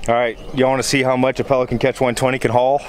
All right, you want to see how much a Pelican Catch 120 can haul?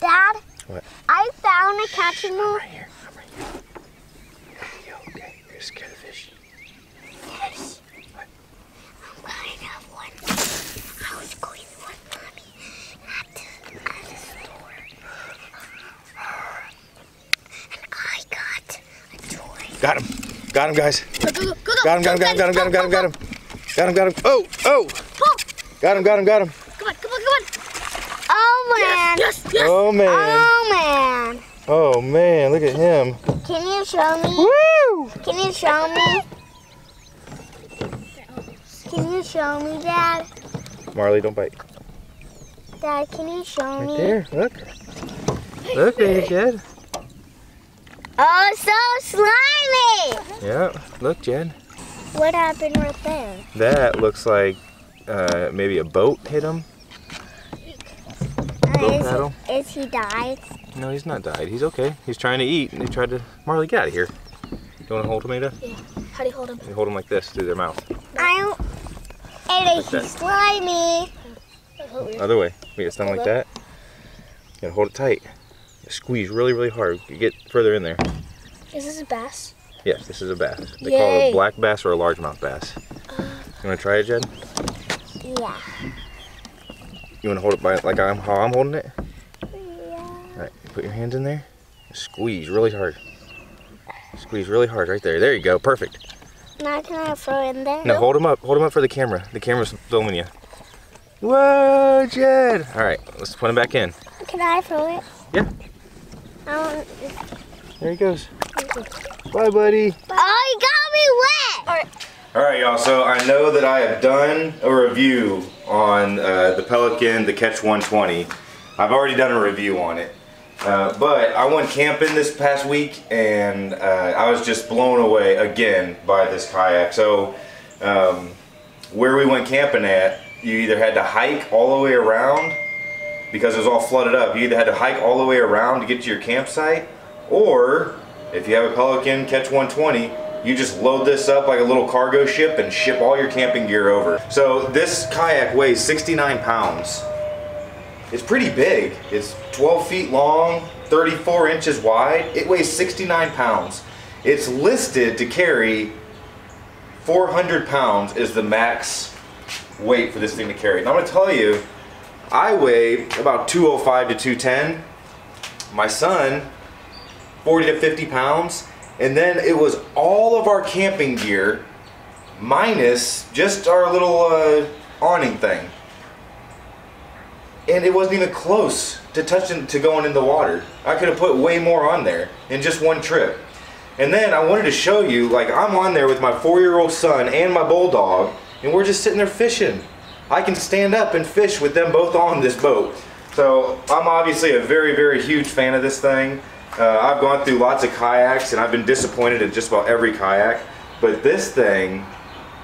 Dad, What? I found a catching rod. Right here. I'm right here. Are you okay? You're scared of fish. Yes. What? I'm going to have one. I was going with Mommy at the store. And I got a toy. Got him. Got him, guys. Go. Got him. Got him. Oh. Got him. Come on. Oh, man. Yes. Oh, man. Oh, man. Oh, man. Look at him. Can you show me? Woo! Can you show me? Can you show me, Dad? Marley, don't bite. Dad, can you show me? Right there. Look. Look, there, Jed. Oh, so slimy! Yeah. Look, Jed. What happened right there? That looks like maybe a boat hit him. Boat paddle. Is he died? No, he's not died. He's okay. He's trying to eat, and he tried to. Marley, get out of here. You want to hold him, Ada? Yeah. How do you hold him? You hold him like this through their mouth. And he's slimy. Other way. We get something like that. You gotta hold it tight. Squeeze really, really hard. You get further in there. Is this a bass? Yes, this is a bass. They call it a black bass or a largemouth bass. You want to try it, Jed? Yeah. You want to hold it by like how I'm holding it? Yeah. All right. Put your hands in there. Squeeze really hard. Squeeze really hard right there. There you go. Perfect. Now can I throw in there? No, hold him up. Hold him up for the camera. The camera's filming you. Whoa, Jed! All right, let's put him back in. Can I throw it? Yeah. There he goes. Bye, buddy. Oh, he got me wet! All right, y'all. So I know that I have done a review on the Pelican, the Catch 120. I've already done a review on it. But I went camping this past week, and I was just blown away again by this kayak. So where we went camping at, you either had to hike all the way around because it was all flooded up. You either had to hike all the way around to get to your campsite, or if you have a Pelican Catch 120, you just load this up like a little cargo ship and ship all your camping gear over. So this kayak weighs 69 pounds. It's pretty big. It's 12 feet long, 34 inches wide. It weighs 69 pounds. It's listed to carry 400 pounds is the max weight for this thing to carry. And I'm gonna tell you, I weigh about 205 to 210. My son, 40 to 50 pounds. And then it was all of our camping gear minus just our little awning thing. And it wasn't even close to touching, to going in the water. I could have put way more on there in just one trip. And then I wanted to show you, like, I'm on there with my 4-year-old son and my bulldog, and we're just sitting there fishing. I can stand up and fish with them both on this boat. So I'm obviously a very, very huge fan of this thing. I've gone through lots of kayaks and I've been disappointed in just about every kayak, but this thing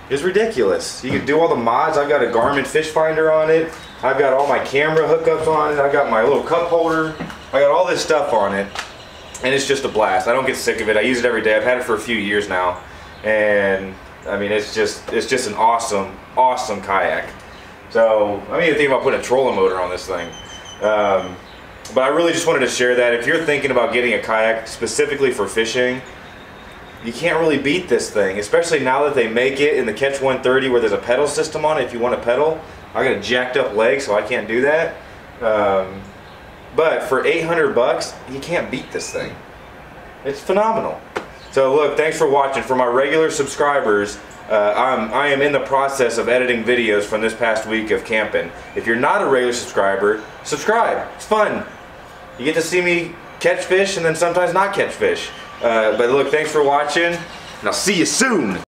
is ridiculous. You can do all the mods. I've got a Garmin fish finder on it. I've got all my camera hookups on it. I've got my little cup holder. I got all this stuff on it, and it's just a blast. I don't get sick of it. I use it every day. I've had it for a few years now, and I mean, it's just an awesome kayak. So I'm even thinking about putting a trolling motor on this thing. But I really just wanted to share that. If you're thinking about getting a kayak specifically for fishing, you can't really beat this thing, especially now that they make it in the Catch 130 where there's a pedal system on it if you want to pedal. I got a jacked up leg, so I can't do that. But for 800 bucks, you can't beat this thing. It's phenomenal. So look, thanks for watching. For my regular subscribers, I am in the process of editing videos from this past week of camping. If you're not a regular subscriber, subscribe. It's fun. You get to see me catch fish and then sometimes not catch fish. But look, thanks for watching, and I'll see you soon.